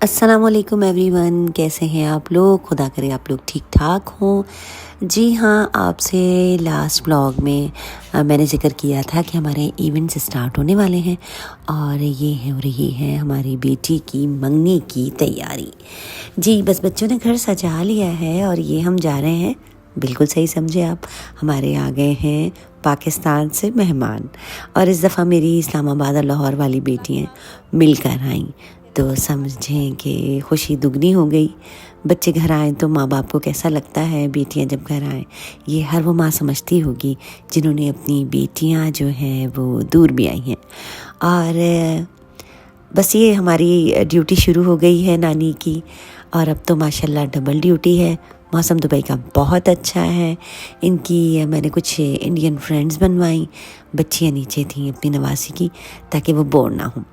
अस्सलामुअलैकुम एवरीवन, कैसे हैं आप लोग। खुदा करे आप लोग ठीक ठाक हों। जी हाँ, आपसे लास्ट ब्लॉग में मैंने ज़िक्र किया था कि हमारे इवेंट्स स्टार्ट होने वाले हैं और ये हो रही है हमारी बेटी की मंगनी की तैयारी। जी बस बच्चों ने घर सजा लिया है और ये हम जा रहे हैं। बिल्कुल सही समझे आप, हमारे आ गए हैं पाकिस्तान से मेहमान और इस दफ़ा मेरी इस्लामाबाद और लाहौर वाली बेटियाँ मिलकर आईं, तो समझें कि खुशी दुगनी हो गई। बच्चे घर आएँ तो माँ बाप को कैसा लगता है, बेटियां जब घर आएँ ये हर वो माँ समझती होगी जिन्होंने अपनी बेटियां जो हैं वो दूर भी आई हैं। और बस ये हमारी ड्यूटी शुरू हो गई है नानी की, और अब तो माशाल्लाह डबल ड्यूटी है। मौसम दुबई का बहुत अच्छा है। इनकी मैंने कुछ इंडियन फ्रेंड्स बनवाई, बच्चियाँ नीचे थीं अपनी नवासी की, ताकि वो बोर ना हों।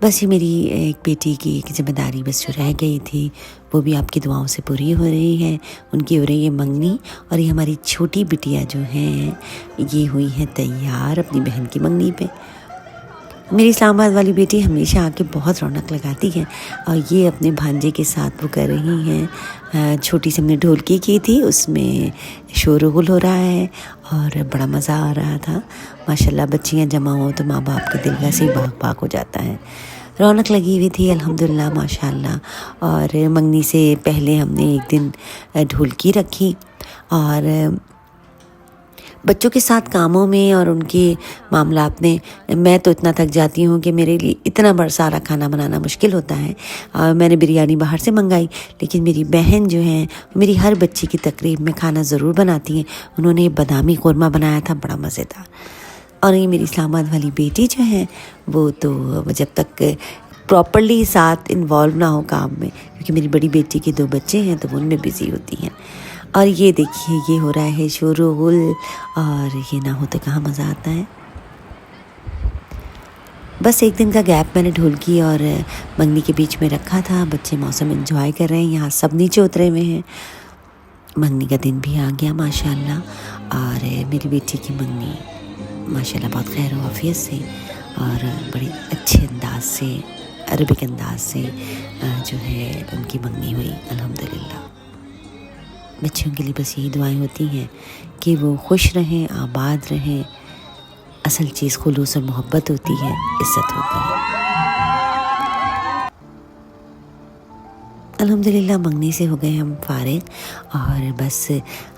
बस ये मेरी एक बेटी की एक जिम्मेदारी बस जो रह गई थी वो भी आपकी दुआओं से पूरी हो रही है। उनकी हो रही है मंगनी, और ये हमारी छोटी बिटिया जो हैं ये हुई है तैयार अपनी बहन की मंगनी पे। मेरी इस्लामाबाद वाली बेटी हमेशा आके बहुत रौनक लगाती है, और ये अपने भांजे के साथ वो कर रही हैं। छोटी सी हमने ढोलकी की थी, उसमें शोरगुल हो रहा है और बड़ा मज़ा आ रहा था। माशाल्लाह बच्चियां जमा हो तो माँ बाप के दिल वैसे ही बाग बाग हो जाता है। रौनक लगी हुई थी अल्हम्दुलिल्लाह माशाल्लाह। और मंगनी से पहले हमने एक दिन ढोलकी रखी, और बच्चों के साथ कामों में और उनके मामलात में मैं तो इतना थक जाती हूँ कि मेरे लिए इतना बड़ा सारा खाना बनाना मुश्किल होता है। मैंने बिरयानी बाहर से मंगाई, लेकिन मेरी बहन जो है मेरी हर बच्ची की तकरीब में खाना ज़रूर बनाती हैं। उन्होंने बादामी कौरमा बनाया था, बड़ा मज़ेदार। और ये मेरी इस्लामाबाद वाली बेटी जो है वो तो जब तक प्रॉपरली साथ इन्वॉल्व ना हो काम में, क्योंकि मेरी बड़ी बेटी के 2 बच्चे हैं तो वो उनमें बिज़ी होती हैं। और ये देखिए ये हो रहा है शोरगुल, और ये ना हो तो कहाँ मज़ा आता है। बस एक दिन का गैप मैंने ढोलकी और मंगनी के बीच में रखा था। बच्चे मौसम एंजॉय कर रहे हैं, यहाँ सब नीचे उतरे हुए हैं। मंगनी का दिन भी आ गया माशाल्लाह, और मेरी बेटी की मंगनी माशाल्लाह बहुत खैर आफियत से और बड़े अच्छे अंदाज से, अरबिक अंदाज से जो है उनकी मंगनी हुई अल्हम्दुलिल्लाह। बच्चियों के लिए बस यही दुआएं होती हैं कि वो खुश रहें, आबाद रहें। असल चीज़ खुलूस और मोहब्बत होती है, इज़्ज़त होती है। अल्हम्दुलिल्लाह मंगनी से हो गए हम फारिग, और बस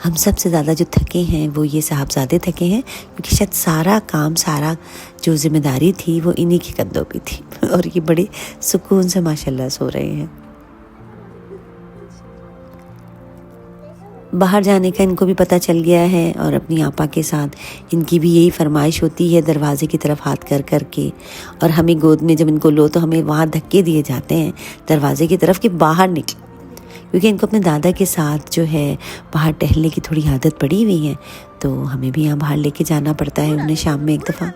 हम सबसे ज़्यादा जो थके हैं वो ये साहबज़ादे थके हैं, क्योंकि शायद सारा काम, सारा जो ज़िम्मेदारी थी वो इन्हीं के कंधों पे थी और ये बड़े सुकून से माशाल्लाह सो रहे हैं। बाहर जाने का इनको भी पता चल गया है, और अपनी आपा के साथ इनकी भी यही फरमाइश होती है दरवाज़े की तरफ हाथ कर कर के, और हमें गोद में जब इनको लो तो हमें वहाँ धक्के दिए जाते हैं दरवाज़े की तरफ कि बाहर निकले, क्योंकि इनको अपने दादा के साथ जो है बाहर टहलने की थोड़ी आदत पड़ी हुई है, तो हमें भी यहाँ बाहर लेके जाना पड़ता है उन्हें शाम में एक दफ़ा।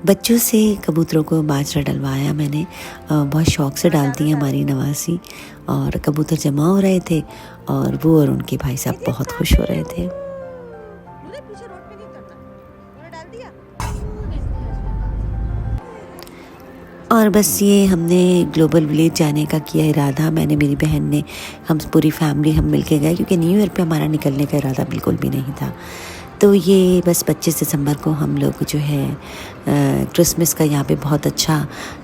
बच्चों से कबूतरों को बाजरा डलवाया मैंने, बहुत शौक़ से डालती है हमारी नवासी, और कबूतर जमा हो रहे थे और वो और उनके भाई साहब बहुत खुश हो रहे थे। और बस ये हमने ग्लोबल विलेज जाने का किया इरादा, मैंने, मेरी बहन ने, हम पूरी फैमिली हम मिल के गए, क्योंकि न्यू ईयर पे हमारा निकलने का इरादा बिल्कुल भी नहीं था। तो ये बस 25 दिसंबर को हम लोग जो है क्रिसमस का यहाँ पे बहुत अच्छा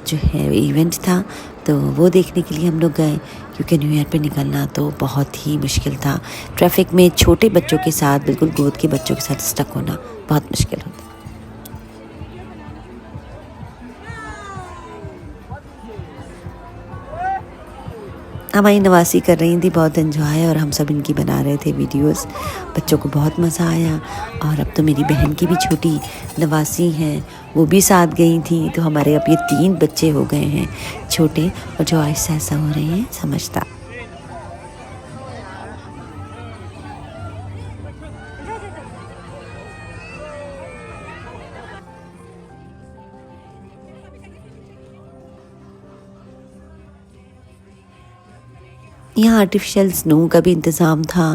जो है इवेंट था, तो वो देखने के लिए हम लोग गए, क्योंकि न्यू ईयर पे निकलना तो बहुत ही मुश्किल था। ट्रैफिक में छोटे बच्चों के साथ, बिल्कुल गोद के बच्चों के साथ स्टक होना बहुत मुश्किल होता। हमारी नवासी कर रही थी बहुत एंजॉय, और हम सब इनकी बना रहे थे वीडियोस। बच्चों को बहुत मज़ा आया। और अब तो मेरी बहन की भी छोटी नवासी हैं, वो भी साथ गई थी। तो हमारे अब ये 3 बच्चे हो गए हैं छोटे, और जो ऐसा ऐसा हो रहे हैं समझदार। यहाँ आर्टिफिशियल स्नो का भी इंतज़ाम था,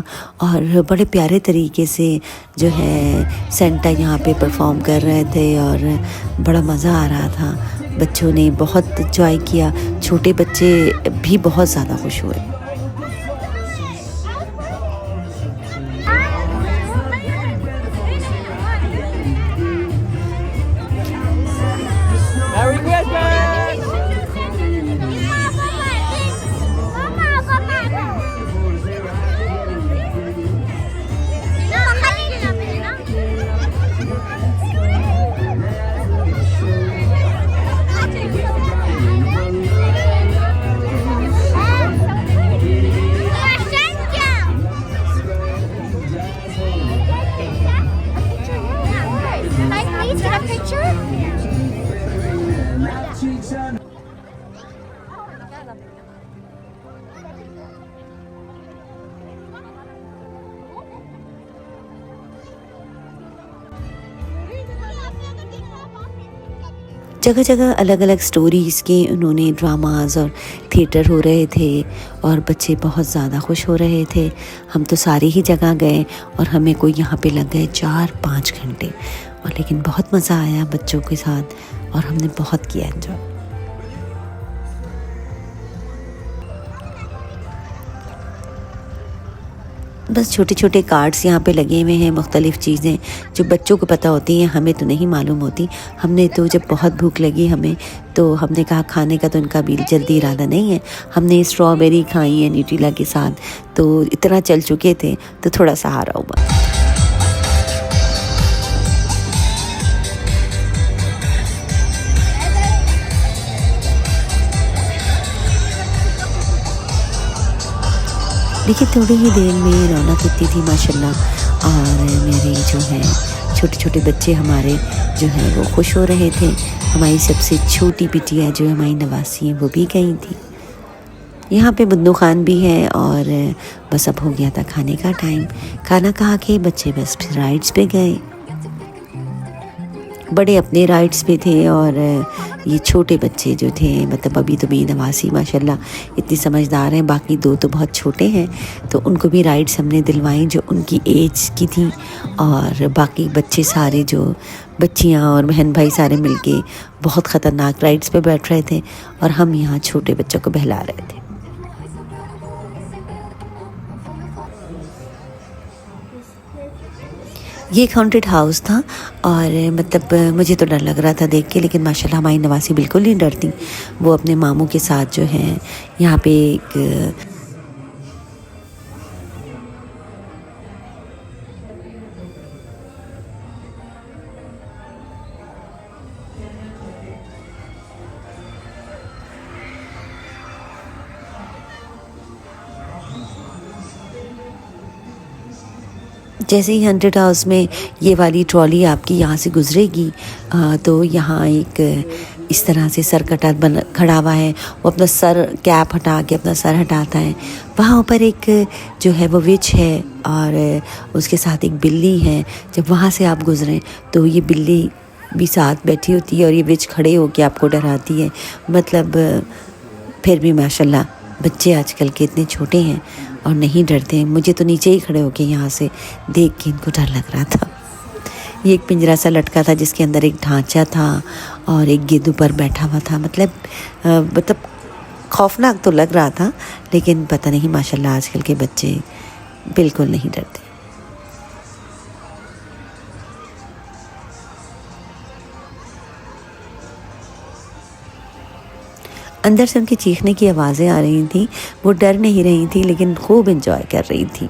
और बड़े प्यारे तरीके से जो है सेंटा यहाँ पे परफॉर्म कर रहे थे, और बड़ा मज़ा आ रहा था। बच्चों ने बहुत एंजॉय किया, छोटे बच्चे भी बहुत ज़्यादा खुश हुए। Merry Christmas! Can I please get a picture? जगह जगह अलग अलग स्टोरीज़ के उन्होंने ड्रामाज और थिएटर हो रहे थे, और बच्चे बहुत ज़्यादा खुश हो रहे थे। हम तो सारी ही जगह गए, और हमें कोई यहाँ पे लग गए 4-5 घंटे, और लेकिन बहुत मज़ा आया बच्चों के साथ, और हमने बहुत किया एंजॉय। बस छोटे छोटे कार्ड्स यहाँ पे लगे हुए हैं, मुख्तलिफ़ चीज़ें जो बच्चों को पता होती हैं, हमें तो नहीं मालूम होती। हमने तो जब बहुत भूख लगी हमें, तो हमने कहा खाने का तो इनका भी जल्दी इरादा नहीं है। हमने स्ट्रॉबेरी खाई है न्यूट्रेला के साथ, तो इतना चल चुके थे तो थोड़ा सहारा हुआ। देखिए थोड़ी ही देर में रौनक इतनी थी माशाल्लाह, और मेरे जो है छोटे छोटे बच्चे हमारे जो हैं वो खुश हो रहे थे। हमारी सबसे छोटी बिटिया जो हमारी नवासी है वो भी गई थी। यहाँ पे बुन्नू खान भी है, और बस अब हो गया था खाने का टाइम। खाना खा के बच्चे बस फिर राइड्स पे गए। बड़े अपने राइड्स पे थे, और ये छोटे बच्चे जो थे, मतलब अभी तो मेरी नवासी माशाल्लाह इतनी समझदार हैं, बाकी 2 तो बहुत छोटे हैं, तो उनको भी राइड्स हमने दिलवाई जो उनकी एज की थी। और बाकी बच्चे सारे जो बच्चियां और बहन भाई सारे मिलके बहुत ख़तरनाक राइड्स पे बैठ रहे थे, और हम यहाँ छोटे बच्चों को बहला रहे थे। ये एक हॉन्टेड हाउस था, और मतलब मुझे तो डर लग रहा था देख के, लेकिन माशाल्लाह हमारी नवासी बिल्कुल नहीं डरती। वो अपने मामू के साथ जो है यहाँ पे एक जैसे ही हॉन्टेड हाउस में ये वाली ट्रॉली आपकी यहाँ से गुजरेगी, तो यहाँ एक इस तरह से सर कटा बन खड़ा हुआ है। वो अपना सर कैप हटा के अपना सर हटाता है। वहाँ ऊपर एक जो है वो विच है, और उसके साथ एक बिल्ली है। जब वहाँ से आप गुजरें तो ये बिल्ली भी साथ बैठी होती है, और ये विच खड़े होके आपको डराती है। मतलब फिर भी माशाल्लाह बच्चे आजकल के इतने छोटे हैं और नहीं डरते हैं। मुझे तो नीचे ही खड़े होके यहाँ से देख के इनको डर लग रहा था। ये एक पिंजरा सा लटका था जिसके अंदर एक ढांचा था, और एक गिद्ध ऊपर बैठा हुआ था। मतलब खौफनाक तो लग रहा था, लेकिन पता नहीं माशाल्लाह आजकल के बच्चे बिल्कुल नहीं डरते। अंदर से उनकी चीखने की आवाज़ें आ रही थी। वो डर नहीं रही थी, लेकिन खूब एंजॉय कर रही थी।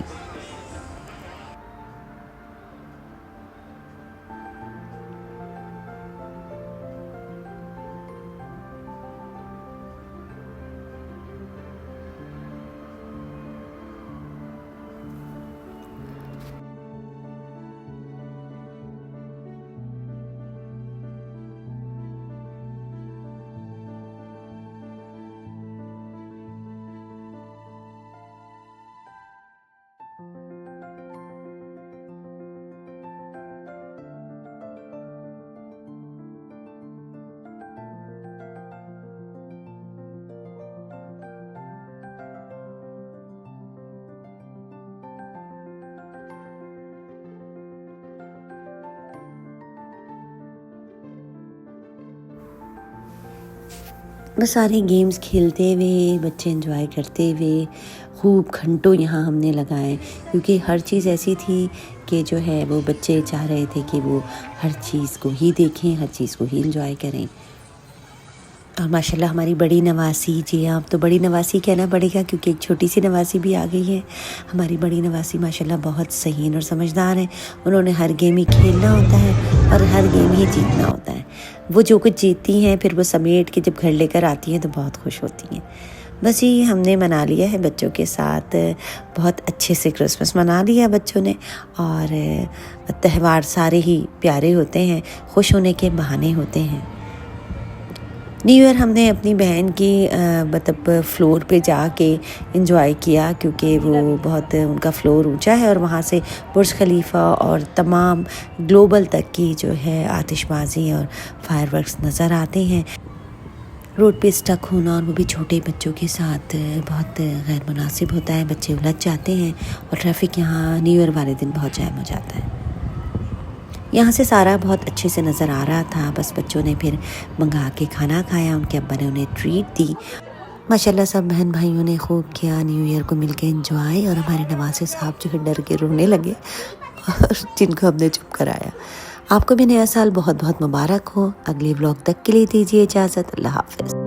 बस सारे गेम्स खेलते हुए, बच्चे एंजॉय करते हुए खूब घंटों यहाँ हमने लगाए, क्योंकि हर चीज़ ऐसी थी कि जो है वो बच्चे चाह रहे थे कि वो हर चीज़ को ही देखें, हर चीज़ को ही एंजॉय करें। और माशाल्लाह हमारी बड़ी नवासी, जी हाँ, अब तो बड़ी नवासी कहना पड़ेगा क्योंकि एक छोटी सी नवासी भी आ गई है। हमारी बड़ी नवासी माशाल्लाह बहुत सहीन और समझदार है। उन्होंने हर गेम ही खेलना होता है और हर गेम ही जीतना होता है। वो जो कुछ जीतती हैं फिर वो समेट के जब घर लेकर आती हैं तो बहुत खुश होती हैं। बस ये हमने मना लिया है बच्चों के साथ, बहुत अच्छे से क्रिसमस मना लिया बच्चों ने। और त्यौहार सारे ही प्यारे होते हैं, खुश होने के बहाने होते हैं। न्यू ईयर हमने अपनी बहन की मतलब फ्लोर पे जाके एंजॉय किया, क्योंकि वो बहुत उनका फ्लोर ऊंचा है और वहाँ से बुर्ज खलीफा और तमाम ग्लोबल तक की जो है आतिशबाजी और फायरवर्क्स नज़र आते हैं। रोड पे स्टक होना और वो भी छोटे बच्चों के साथ बहुत गैर मुनासिब होता है, बच्चे उलझ जाते हैं और ट्रैफिक यहाँ न्यू ईयर वाले दिन बहुत जैम हो जाता है। यहाँ से सारा बहुत अच्छे से नज़र आ रहा था। बस बच्चों ने फिर मंगा के खाना खाया, उनके अब्बा ने उन्हें ट्रीट दी। माशाल्लाह सब बहन भाइयों ने खूब किया न्यू ईयर को मिलके एंजॉय। और हमारे नवासे साहब जो है डर के रोने लगे और जिनको हमने चुप कराया। आपको भी नया साल बहुत बहुत मुबारक हो। अगले व्लॉग तक के लिए दीजिए इजाज़त। अल्लाह हाफ़िज़।